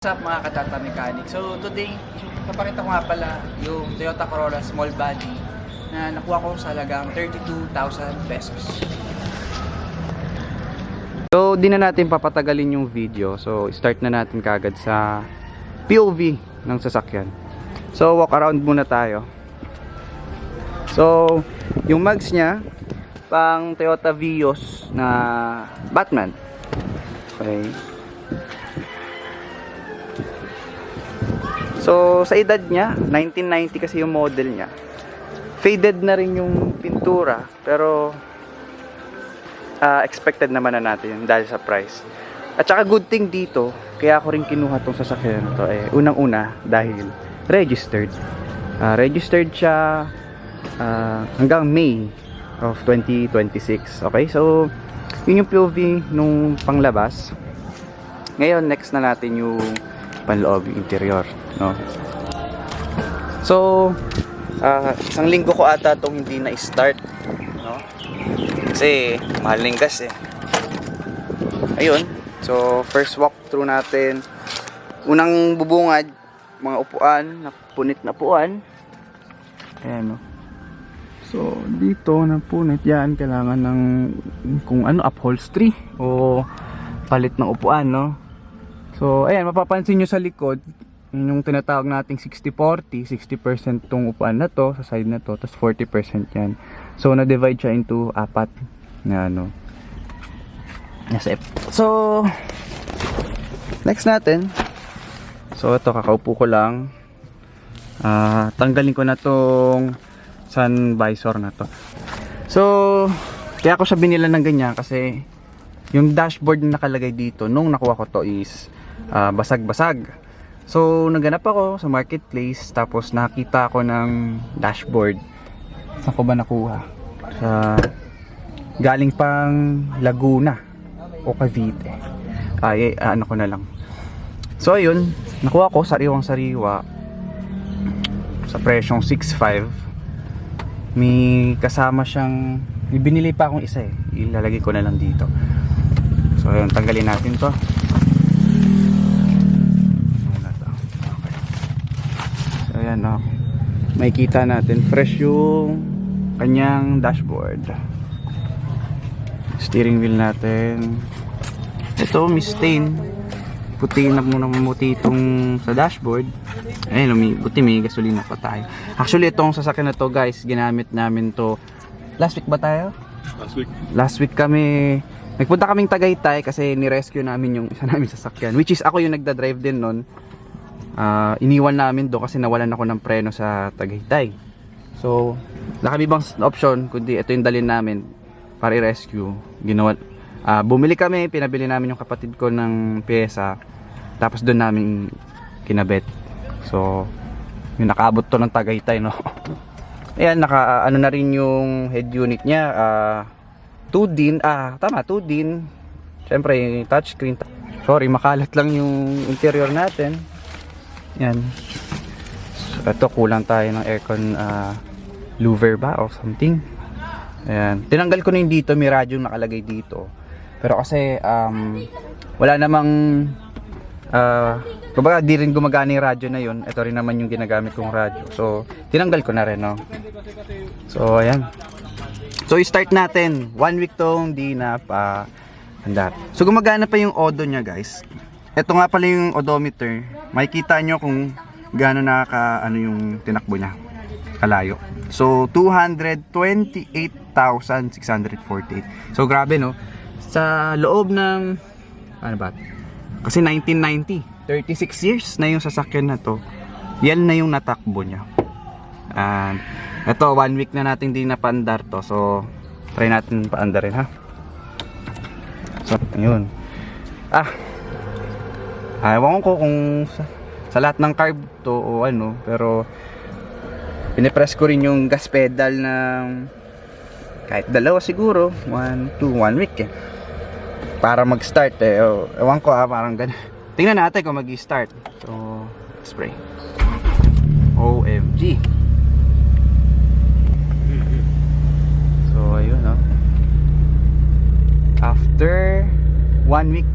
What's up mga katata mechanic? So today, papakita ko nga pala yung Toyota Corolla small body na nakuha ko sa halagang 32,000 pesos. So di na natin papatagalin yung video. So start na natin kagad sa POV ng sasakyan. So walk around muna tayo. So yung mags niya pang Toyota Vios na Batman. Okay. So, sa edad niya, 1990 kasi yung model niya. Faded na rin yung pintura, pero expected naman na natin dahil sa price. At saka good thing dito, kaya ako rin kinuha tong sasakyan na to. Unang-una, dahil registered. Registered siya hanggang May of 2026. Okay, so yun yung POV nung panglabas. Ngayon, next na natin yung panloob, yung interior, no? So isang linggo ko ata itong hindi na-start, no? Kasi mahal ng gas ayun, so first walkthrough natin. Unang bubungad, mga upuan, napunit na upuan. Ayan, no? So dito napunit yan, kailangan ng kung ano, upholstery o palit ng upuan, no? So, ayan, mapapansin nyo sa likod, yung tinatawag nating 60-40, 60% tong upuan na to, sa side na to, tapos 40% yan. So, na-divide siya into apat na ano. So, next natin. So, ito, kakaupo ko lang. Tanggalin ko na tong sun visor na to. So, kaya ako siya binila ng ganyan kasi yung dashboard na nakalagay dito nung nakuha ko to is basag-basag. So naghanap ako sa marketplace, tapos nakita ako ng dashboard. Saan ko ba nakuha? Galing pang Laguna o Cavite. Ano ko na lang. So ayun, nakuha ko sariwang sariwa sa presyong 6.5. May kasama siyang, binili pa akong isa ilalagay ko na lang dito. So ayun, tanggalin natin to. So ayan, no? Makikita natin fresh yung kanyang dashboard. Steering wheel natin. Ito, may stain. Puti na muna mamuti itong sa dashboard. Ayun, buti may gasolina pa tayo. Actually, itong sasakyan na to, guys, ginamit namin to last week ba tayo? Last week kami nagpunta kaming Tagaytay kasi ni-rescue namin yung isa namin sasakyan, which is ako yung nagda-drive din nun. Iniwan namin doon kasi nawalan ako ng preno sa Tagaytay. So wala kami bang option kundi ito yung dalhin namin para i-rescue. Bumili kami, pinabili namin yung kapatid ko ng pyesa, tapos doon namin kinabit. So yung nakaabot to ng Tagaytay, no? Ayan, ano na rin yung head unit niya, 2DIN, 2DIN. Siyempre, touchscreen. Sorry, makalat lang yung interior natin. Yan. So, ito, kulang tayo ng aircon louver ba o something. Ayan. Tinanggal ko na yung dito, may radyo nakalagay dito. Pero kasi, wala namang, kumbaga, di rin gumagana yung radyo na yun. Ito rin naman yung ginagamit kong radyo. So, tinanggal ko na rin, no? So, ayan. So i-start natin. 1 week tong di na pa handa. So gumagana pa yung odo niya, guys. Ito nga pala yung odometer. Makikita nyo kung gaano yung tinakbo niya kalayo. So 228,648. So grabe, no? Sa loob ng ano ba? Kasi 1990, 36 years na yung sasakyan na to. Yan na yung natakbo niya. And ito, 1 week na natin din napaandar to. So, try natin paandarin, ha? So, ayun. Ewan ko kung sa lahat ng carb to o ano. Pero, pinipress ko rin yung gas pedal ng kahit dalawa siguro. 1 week para mag-start ewan ko parang ganun. Tingnan natin kung mag-start. So, spray. OMG. So ayun, no? After 1 week,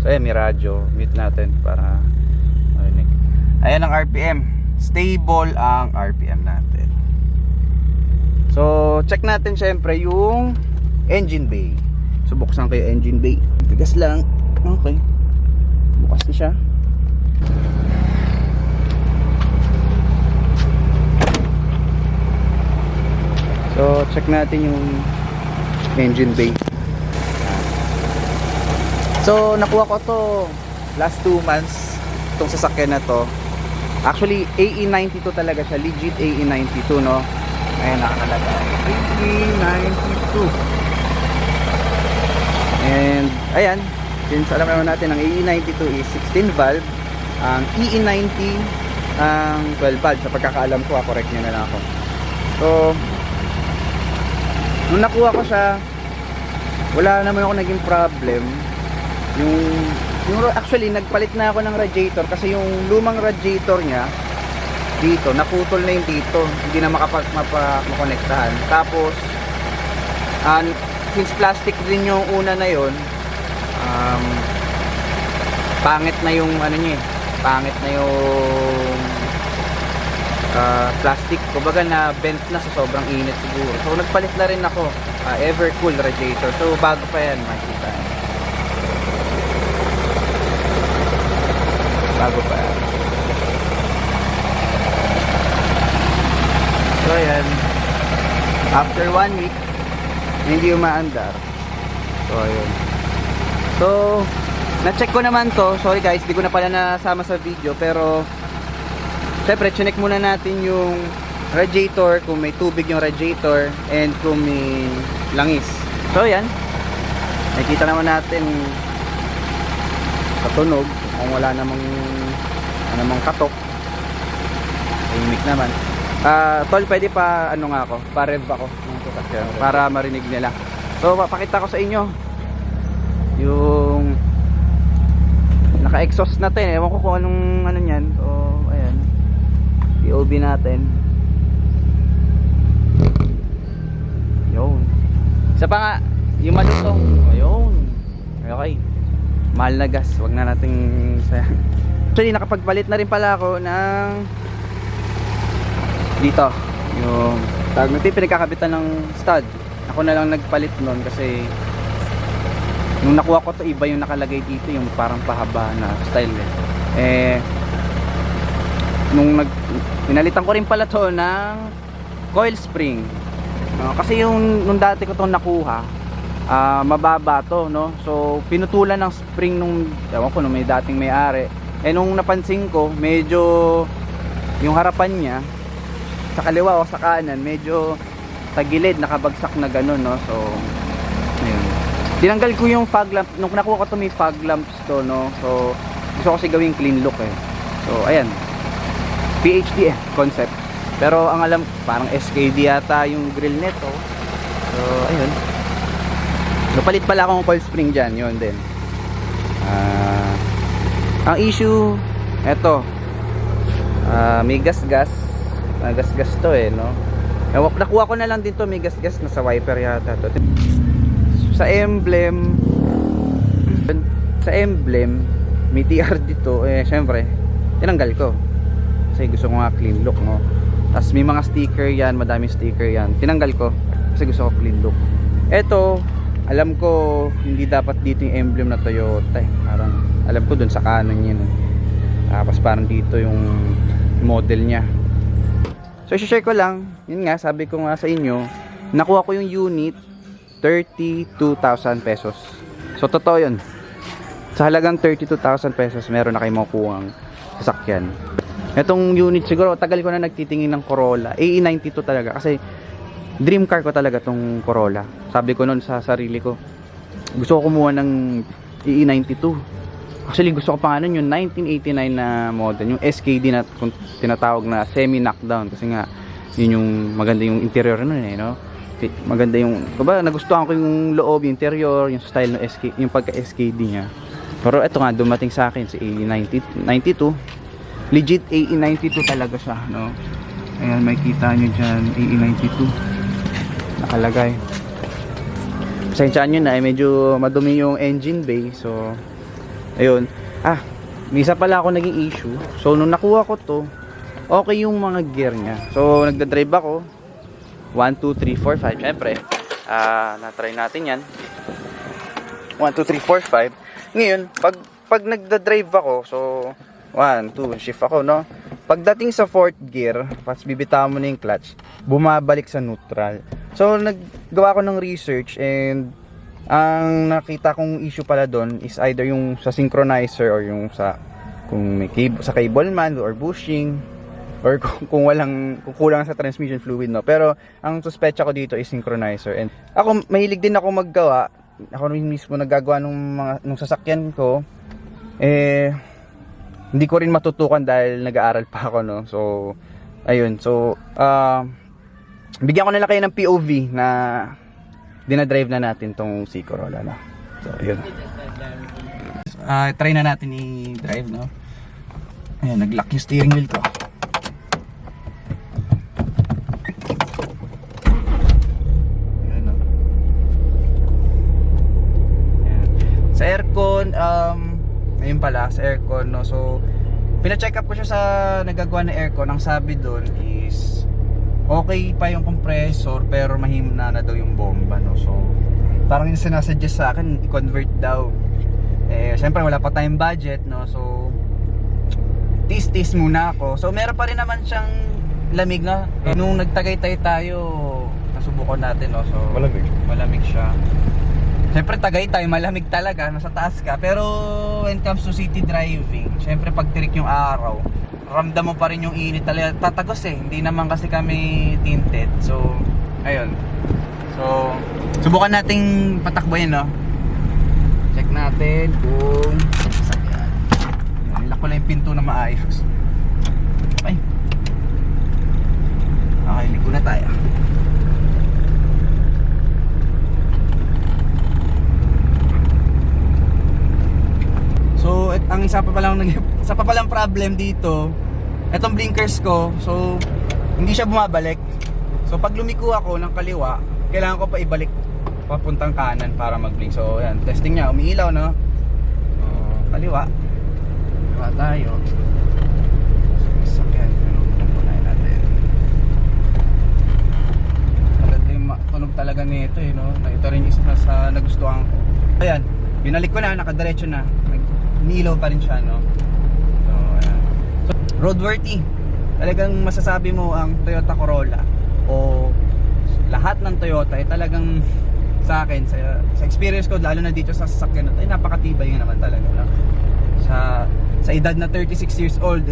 so ayan, may radyo, mute natin para Ayan ang RPM. Stable ang RPM natin. So, check natin syempre yung engine bay. So, buksan ko yung engine bay. Tigas lang. Okay. Bukas na siya. So, check natin yung engine bay. So, nakuha ko to last 2 months itong sasakyan na to. Actually, AE92 talaga siya. Legit AE92, no? Ayan, nakakalagay. AE92. And, ayan. Since alam naman natin, ang AE92 is 16 valve. Ang EE90 ang 12 valve. Sa pagkakaalam ko, correct nyo na lang ako. So, nung nakuha ko siya, wala naman ako naging problem. Actually, nagpalit na ako ng radiator kasi yung lumang radiator niya dito, naputol na yung dito, hindi na makonektahan. Tapos since plastic din yung una na yon, pangit na yung ano niya, pangit na yung plastic, kumbaga na bent na sa sobrang init siguro. So nagpalit na rin ako, Evercool radiator. So bago pa yan, makikita. Bago pa yan. So ayan, after 1 week hindi umaandar. So ayun. So na-check ko naman to. Sorry guys, di ko na pala nasama sa video, pero syempre chinek muna natin yung radiator, kung may tubig yung radiator and kung may langis. So ayan, nakikita naman natin katunog, kung wala namang katok, tahimik naman. Tol, pwede pa ano nga ako, pa-rev ako ng sasakyan para marinig nila. So papakita ko sa inyo yung naka-exhaust natin. Ewan ko kung anong ano niyan. So ayan, POV natin. Yun. Isa pa nga, yung malutong. Ayun. Okay. Mahal na gas, wag na nating sayang. Actually, nakapagpalit na rin pala ako ng dito, yung pinagkakabitan ng stud. Ako na lang nagpalit nun kasi nung nakuha ko to, iba yung nakalagay dito, yung parang pahaba na style nung pinalitan ko rin pala to ng coil spring. Kasi nung dati ko to nakuha, mababa to, no? So pinutulan ng spring nung ewan ko, nung may dating may-ari. Nung napansin ko, medyo yung harapan niya sa kaliwa o sa kanan medyo tagilid, nakabagsak na gano'n, no? So ayun, tinanggal ko yung fog lamp. Nung nakuha ko to, may fog lamps to, no? So gusto ko kasi gawing clean look So ayan, PHD concept. Pero ang alam, parang SKD yata yung grill nito. So ayun, napalit pala akong coil spring dyan. Yun din. Ang issue, eto, may gas-gas. Gas-gas to no? Nakuha ko na lang din to, may gas-gas na sa wiper yata to. Sa emblem, may TR dito. Syempre, tinanggal ko. Kasi gusto ko nga clean look, no? Tapos may mga sticker yan, madaming sticker yan. Tinanggal ko kasi gusto ko clean look. Eto, alam ko hindi dapat dito yung emblem na Toyota Parang alam ko dun sa kanan yun. Tapos parang dito yung model niya. So i-share ko lang, yun nga, sabi ko nga sa inyo, nakuha ko yung unit 32,000 pesos. So totoo yun, sa halagang 32,000 pesos meron na kayo makukuha ang sasakyan. Etong unit siguro, tagal ko na nagtitingin ng Corolla AE92 talaga, kasi dream car ko talaga tong Corolla. Sabi ko noon sa sarili ko, gusto ko kumuha ng AE92. Actually gusto ko pa nga nun yung 1989 na model, yung SKD na tinatawag na semi-knockdown, kasi nga yun yung maganda yung interior nun no? Maganda yung, diba, nagustuhan ko yung loob, yung interior, yung style ng SK, yung pagka-SKD niya. Pero eto nga, dumating sa akin si AE92. Legit AE92 talaga siya, no? Ayan, makikita nyo dyan, AE92 nakalagay. Pasensyaan nyo na, medyo madumi yung engine bay. So ayun, may isa pala ako naging issue. So nung nakuha ko to, okay yung mga gear niya. So nagda-drive ako 1, 2, 3, 4, 5. Syempre, na-try natin yan. 1, 2, 3, 4, 5. Ngayon, pag nagda-drive ako, so 1, 2, shift ako, no? Pagdating sa 4th gear, pas bibitawan mo na yung clutch, bumabalik sa neutral. So naggawa ko ng research, and ang nakita kong issue pala doon is either yung sa synchronizer or yung sa kung may sa cable man or bushing, or kung kulang sa transmission fluid, no. Pero ang suspecha ko dito is synchronizer. And ako, mahilig din ako maggawa. Ako mismo naggagawa nung sasakyan ko. Hindi ko rin matutukan dahil nag-aaral pa ako, no. So ayun, so bigyan ko na lang kayo ng POV na dinadrive na natin tong C Corolla, no. So ayun, try na natin i-drive, no. Ayan, nag-lock yung steering wheel ko. Sa aircon, ayun pala, sa aircon, no. So pina-check up ko siya sa nagagawa ng aircon. Ang sabi doon is okay pa yung compressor, pero mahina na daw yung bomba, no. So parang yung sinasuggest sa akin i-convert daw. Syempre wala pa tayong budget, no. So tis muna ako. So meron pa rin naman siyang lamig, no. Nung nagtagaytay tayo, nasubukan natin, no. So malamig siya. Siyempre Tagaytay, malamig talaga, nasa taas ka. Pero when it comes to city driving, siyempre pag tirik yung araw, ramdam mo pa rin yung init talaga. Tatagos hindi naman kasi kami tinted. So ayun, so subukan nating patakboyin, no. Check natin kung sakyan. Nilak ko lang yung pinto na maayos. Ay, okay, ligo na tayo. So, ang isa pa palang problem dito, etong blinkers ko, so hindi siya bumabalik. So, pag lumiko ako ng kaliwa, kailangan ko pa ibalik papuntang kanan para mag-blink. So, ayan, testing niya, umiilaw, no? Kaliwa. Kaliwa tayo. Sakyan, punahin natin. Maganda yung tunog talaga nito, no? Ito rin isa sa nagustuhan ko. Ayan, binalik ko na, nakadiretso na. Nilaw pa rin siya, no. So ayan, so, roadworthy. Talagang masasabi mo ang Toyota Corolla o lahat ng Toyota ay talagang sa akin, sa experience ko, lalo na dito sa sasakyan na ito, ay napakatibay nga naman talaga, no? Sa edad na 36 years old,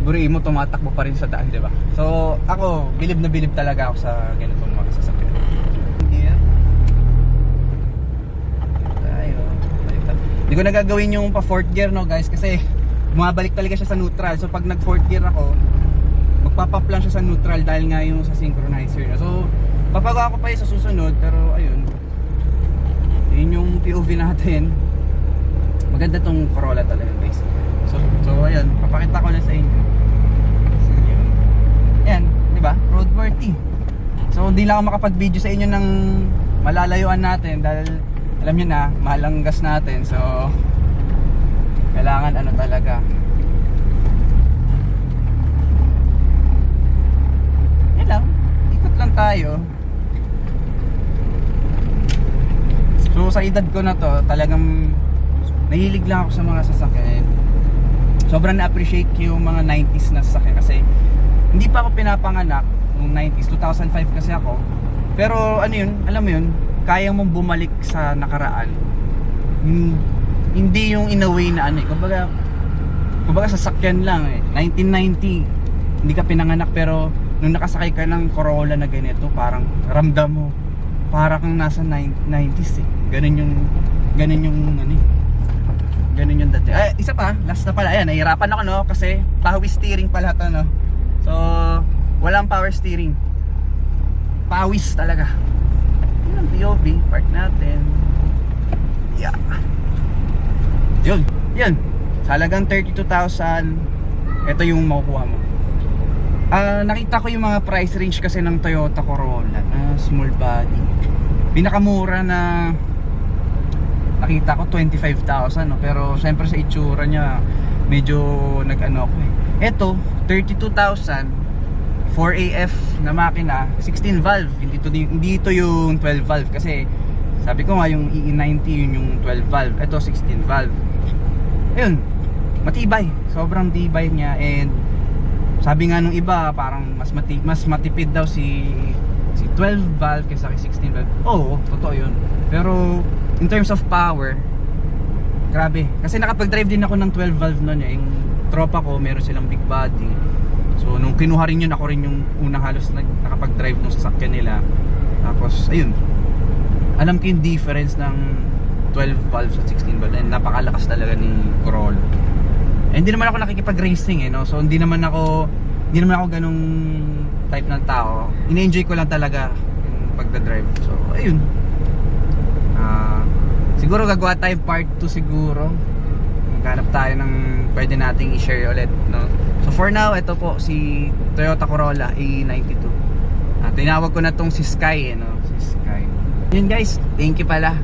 buruin mo tumatakbo pa rin sa daan, di ba? So ako, bilib na bilib talaga ako sa ganitong mga sasakyan. Hindi ko nagagawin yung pa 4th gear, no, guys, kasi bumabalik talaga siya sa neutral. So pag nag 4th gear ako, magpapap lang siya sa neutral dahil nga yung sa synchronizer, no? So papagawa ko pa yun sa susunod, pero ayun, yun yung POV natin. Maganda tong Corolla talaga, guys. So ayun, papakita ko na sa inyo. Yan, di ba? Roadworthy. So hindi lang ako makapag-video sa inyo ng malalayuan natin dahil alam nyo na, mahal ang gas natin. So kailangan ano talaga, yan lang, ikot lang tayo. So sa edad ko na to, talagang nahilig lang ako sa mga sasakyan. Sobrang na-appreciate ko yung mga 90s na sasakyan kasi hindi pa ako pinapanganak noong 90s, 2005 kasi ako. Pero ano yun, alam mo yun, kaya mong bumalik sa nakaraan. Hindi yung in a way na ano, kumbaga sasakyan lang 1990, hindi ka pinanganak, pero nung nakasakay ka ng Corolla na ganito, parang ramdam mo para kang nasa 90s Ganun yung ano, ganun yung dati. Ay, isa pa, last na pala. Ayan, nahihirapan ako, no, kasi power steering pala to, no. So walang power steering, pawis talaga. Yun ang POV, park natin. Yeah. Yun. Sa halagang 32,000, ito yung makukuha mo. Nakita ko yung mga price range kasi ng Toyota Corolla na small body. Pinakamura na nakita ko 25,000, no? Pero syempre sa itsura niya medyo nag-ano ako eh. Ito 32,000, 4AF na makina, 16 valve. Hindi ito yung 12 valve kasi sabi ko nga yung EE90 yun yung 12 valve. Ito 16 valve. Ayun, matibay, sobrang tibay niya. And sabi nga nung iba parang mas matipid daw si 12 valve kaysa kay 16 valve. Oo, totoo yun. Pero in terms of power, grabe. Kasi nakapag-drive din ako ng 12 valve noon eh. Yung tropa ko, meron silang big body. So nung kinuha rin yun, ako rin yung unang halos nakapag-drive nung sasakyan nila. Tapos ayun, alam ko yung difference ng 12 valve sa 16 valve. And napakalakas talaga ni Corolla. Eh, hindi naman ako nakikipag-racing eh, no? So hindi naman ako ganung type ng tao. Ina-enjoy ko lang talaga yung pagda-drive. So ayun, siguro gagawa tayo part 2 siguro. Maghanap tayo ng pwede nating i-share ulit, no? So for now, ito po si Toyota Corolla E92. Tinawag ko na tong si Sky, no? Si Sky. Yun guys, thank you pala